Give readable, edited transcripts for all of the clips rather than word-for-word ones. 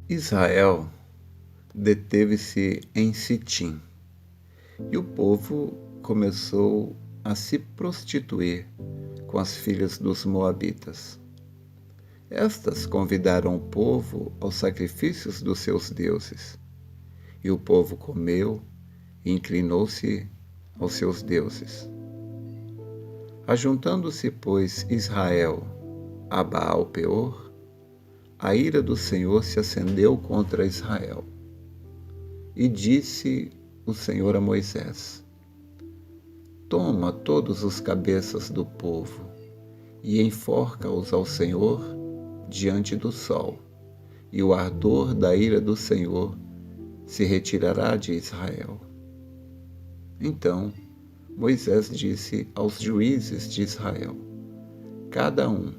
Israel deteve-se em Sitim e o povo começou a se prostituir com as filhas dos moabitas. Estas convidaram o povo aos sacrifícios dos seus deuses, e o povo comeu e inclinou-se aos seus deuses. Ajuntando-se, pois, Israel a Baal-peor, a ira do Senhor se acendeu contra Israel. E disse o Senhor a Moisés: Toma todos os cabeças do povo e enforca-os ao Senhor diante do sol, e o ardor da ira do Senhor se retirará de Israel. Então Moisés disse aos juízes de Israel: Cada um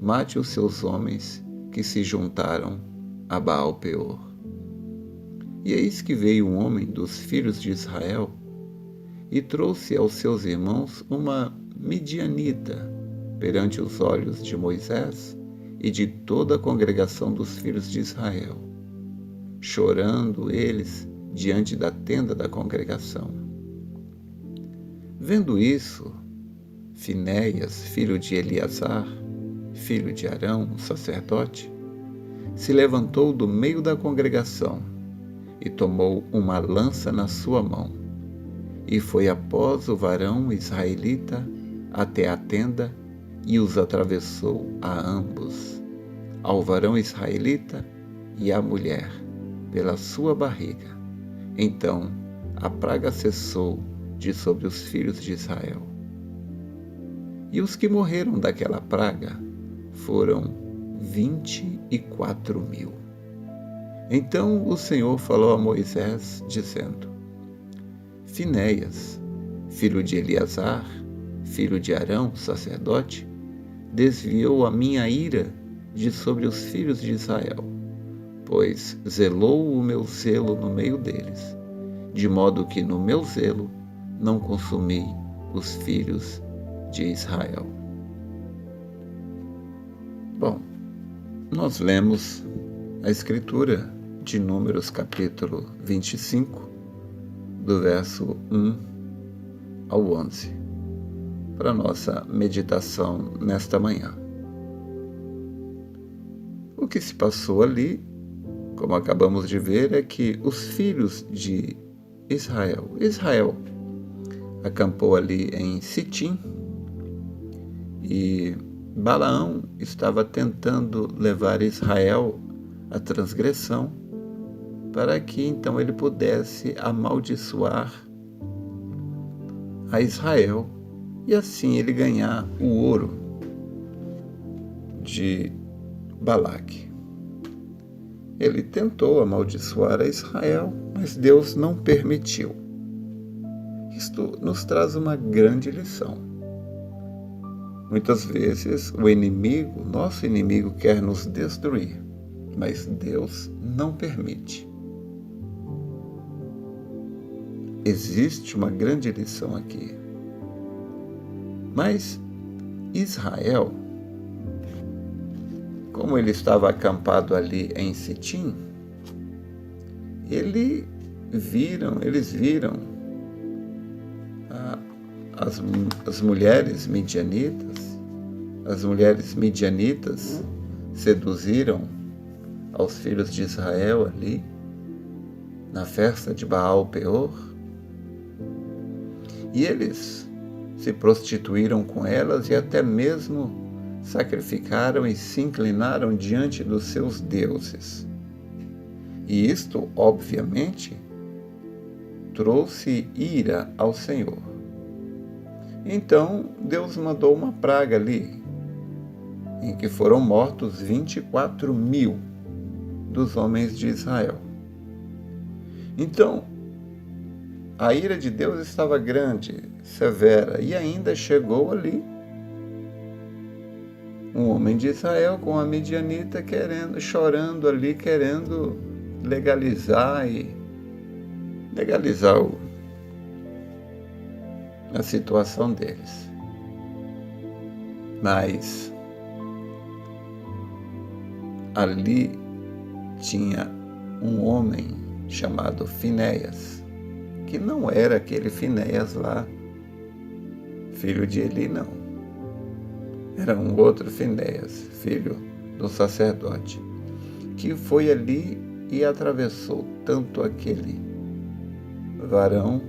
mate os seus homens que se juntaram a Baal-peor. E eis que veio um homem dos filhos de Israel e trouxe aos seus irmãos uma midianita perante os olhos de Moisés e de toda a congregação dos filhos de Israel, chorando eles diante da tenda da congregação. Vendo isso, Finéias, filho de Eleazar, filho de Arão, o sacerdote, se levantou do meio da congregação e tomou uma lança na sua mão, e foi após o varão israelita até a tenda e os atravessou a ambos, ao varão israelita e à mulher, pela sua barriga. Então a praga cessou de sobre os filhos de Israel. E os que morreram daquela praga foram 24.000. Então o Senhor falou a Moisés, dizendo: Finéias, filho de Eleazar, filho de Arão, sacerdote, desviou a minha ira de sobre os filhos de Israel, pois zelou o meu zelo no meio deles, de modo que no meu zelo não consumi os filhos de Israel. Bom, nós lemos a Escritura de Números capítulo 25, do verso 1 ao 11, para nossa meditação nesta manhã. O que se passou ali, como acabamos de ver, é que os filhos de Israel acampou ali em Sitim, e Balaão estava tentando levar Israel à transgressão, para que então ele pudesse amaldiçoar a Israel e assim ele ganhar o ouro de Balaque. Ele tentou amaldiçoar a Israel, mas Deus não permitiu. Isto nos traz uma grande lição. Muitas vezes o inimigo, nosso inimigo, quer nos destruir, mas Deus não permite. Existe uma grande lição aqui. Mas Israel, como ele estava acampado ali em Sitim, eles viram as mulheres midianitas. As mulheres midianitas seduziram aos filhos de Israel ali, na festa de Baal-peor, e eles se prostituíram com elas e até mesmo sacrificaram e se inclinaram diante dos seus deuses. E isto, obviamente, trouxe ira ao Senhor. Então, Deus mandou uma praga ali, em que foram mortos 24.000 dos homens de Israel. Então, a ira de Deus estava grande, severa, e ainda chegou ali um homem de Israel com a midianita chorando ali, querendo legalizar a situação deles. Mas ali tinha um homem chamado Finéias, que não era aquele Finéias lá, filho de Eli, não. Era um outro Finéias, filho do sacerdote, que foi ali e atravessou tanto aquele varão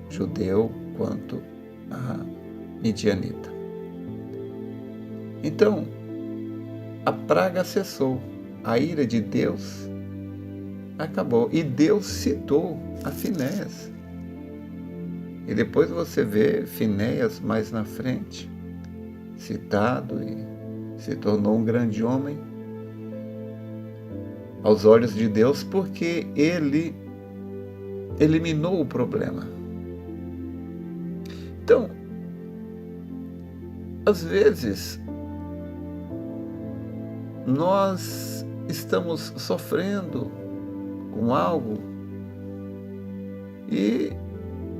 judeu quanto a midianita. Então, a praga cessou, a ira de Deus acabou, e Deus citou a Finéias. E depois você vê Finéias mais na frente, citado e se tornou um grande homem aos olhos de Deus, porque ele eliminou o problema. Então, às vezes, nós estamos sofrendo com algo e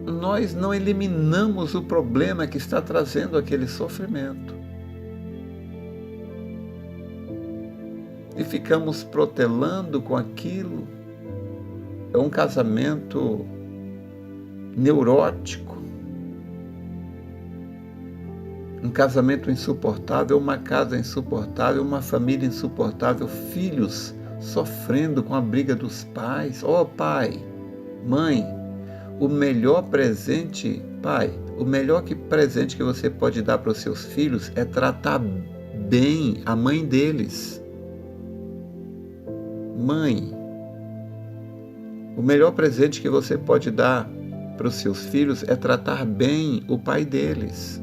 nós não eliminamos o problema que está trazendo aquele sofrimento. E ficamos protelando com aquilo. É um casamento neurótico, um casamento insuportável, uma casa insuportável, uma família insuportável, filhos sofrendo com a briga dos pais. Oh, pai, mãe, o melhor presente, pai, o melhor presente que você pode dar para os seus filhos é tratar bem a mãe deles. Mãe, o melhor presente que você pode dar para os seus filhos é tratar bem o pai deles.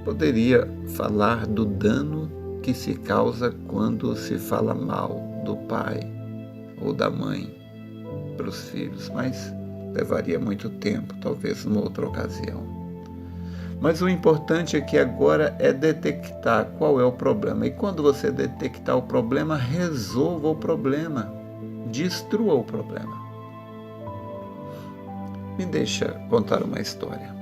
Poderia falar do dano que se causa quando se fala mal do pai ou da mãe para os filhos, mas levaria muito tempo, talvez numa outra ocasião. Mas o importante aqui agora é detectar qual é o problema. E quando você detectar o problema, resolva o problema. Destrua o problema. Me deixa contar uma história.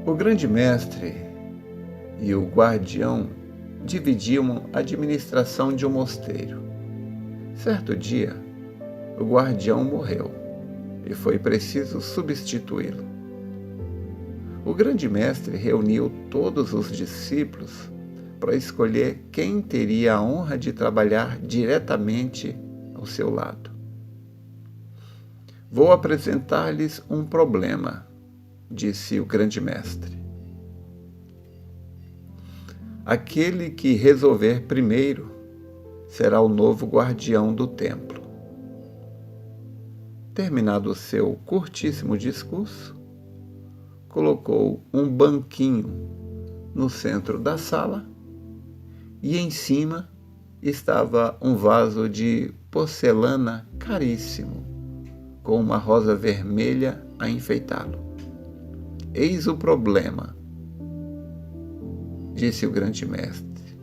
O grande mestre e o guardião dividiam a administração de um mosteiro. Certo dia, o guardião morreu e foi preciso substituí-lo. O grande mestre reuniu todos os discípulos para escolher quem teria a honra de trabalhar diretamente ao seu lado. Vou apresentar-lhes um problema, disse o grande mestre. Aquele que resolver primeiro será o novo guardião do templo. Terminado o seu curtíssimo discurso, colocou um banquinho no centro da sala e em cima estava um vaso de porcelana caríssimo, com uma rosa vermelha a enfeitá-lo. Eis o problema, disse o grande mestre.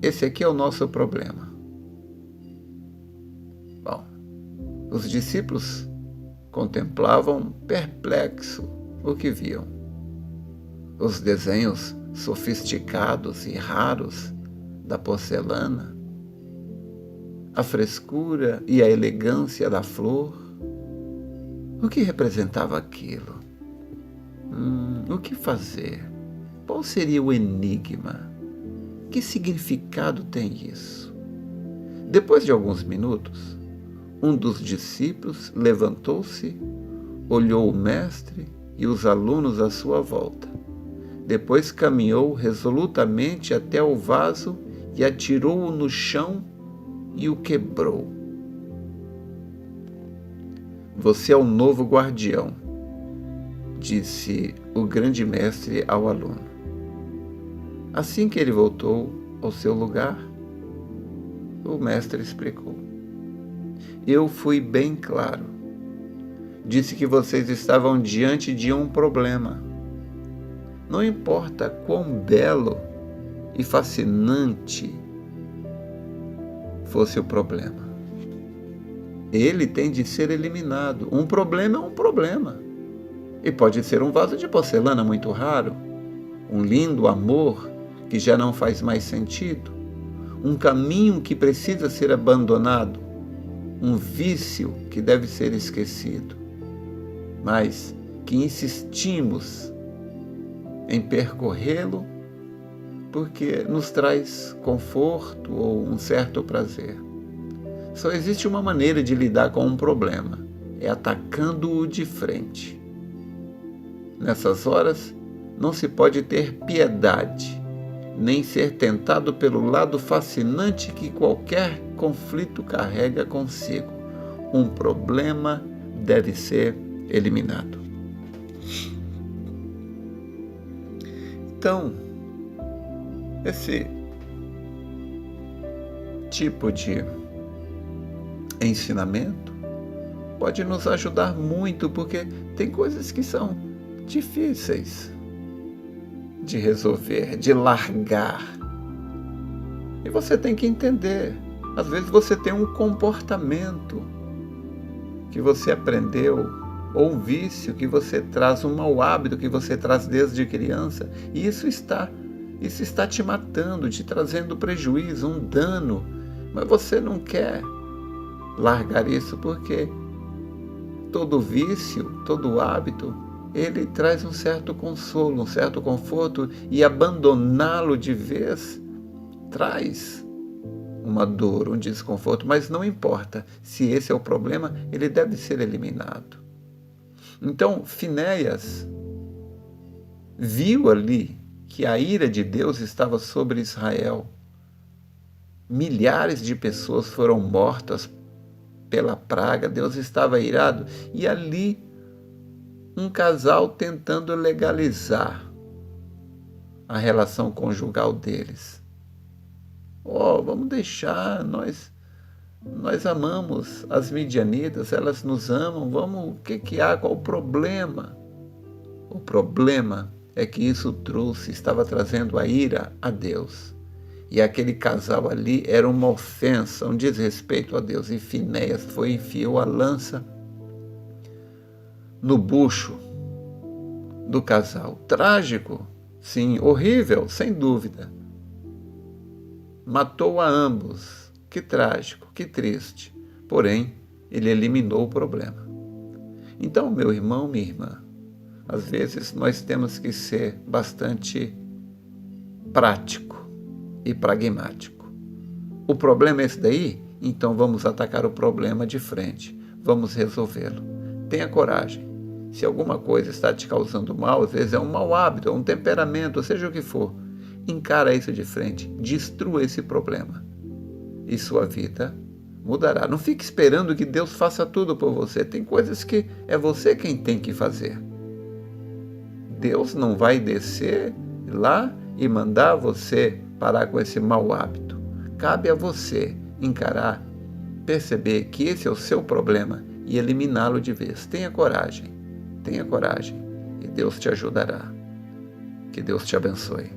Esse aqui é o nosso problema. Bom, os discípulos contemplavam perplexos o que viam. Os desenhos sofisticados e raros da porcelana, a frescura e a elegância da flor. O que representava aquilo? O que fazer? Qual seria o enigma? Que significado tem isso? Depois de alguns minutos, um dos discípulos levantou-se, olhou o mestre e os alunos à sua volta. Depois caminhou resolutamente até o vaso e atirou-o no chão e o quebrou. Você é o novo guardião, disse o grande mestre ao aluno. Assim que ele voltou ao seu lugar, o mestre explicou. Eu fui bem claro. Disse que vocês estavam diante de um problema. Não importa quão belo e fascinante fosse o problema. Ele tem de ser eliminado. Um problema é um problema. E pode ser um vaso de porcelana muito raro, um lindo amor que já não faz mais sentido, um caminho que precisa ser abandonado, um vício que deve ser esquecido, mas que insistimos em percorrê-lo porque nos traz conforto ou um certo prazer. Só existe uma maneira de lidar com um problema, é atacando-o de frente. Nessas horas, não se pode ter piedade, nem ser tentado pelo lado fascinante que qualquer conflito carrega consigo. Um problema deve ser eliminado. Então, esse tipo de ensinamento pode nos ajudar muito, porque tem coisas que são difíceis de resolver, de largar. E você tem que entender. Às vezes você tem um comportamento que você aprendeu, ou um vício que você traz, um mau hábito que você traz desde criança, e isso está te matando, te trazendo prejuízo, um dano, mas você não quer largar isso porque todo vício, todo hábito, ele traz um certo consolo, um certo conforto, e abandoná-lo de vez traz uma dor, um desconforto, mas não importa. Se esse é o problema, ele deve ser eliminado. Então, Finéias viu ali que a ira de Deus estava sobre Israel. Milhares de pessoas foram mortas pela praga, Deus estava irado, e ali um casal tentando legalizar a relação conjugal deles. Vamos deixar, nós amamos as midianitas, elas nos amam, o que há, qual o problema? O problema é que isso estava trazendo a ira a Deus. E aquele casal ali era uma ofensa, um desrespeito a Deus. E Finéias enfiou a lança no bucho do casal. Trágico, sim, horrível, sem dúvida. Matou a ambos. Que trágico, que triste. Porém, ele eliminou o problema. Então, meu irmão, minha irmã, às vezes nós temos que ser bastante prático e pragmático. O problema é esse daí? Então vamos atacar o problema de frente. Vamos resolvê-lo. Tenha coragem. Se alguma coisa está te causando mal, às vezes é um mau hábito, é um temperamento, seja o que for, encara isso de frente, destrua esse problema e sua vida mudará. Não fique esperando que Deus faça tudo por você. Tem coisas que é você quem tem que fazer. Deus não vai descer lá e mandar você parar com esse mau hábito. Cabe a você encarar, perceber que esse é o seu problema e eliminá-lo de vez. Tenha coragem e Deus te ajudará. Que Deus te abençoe.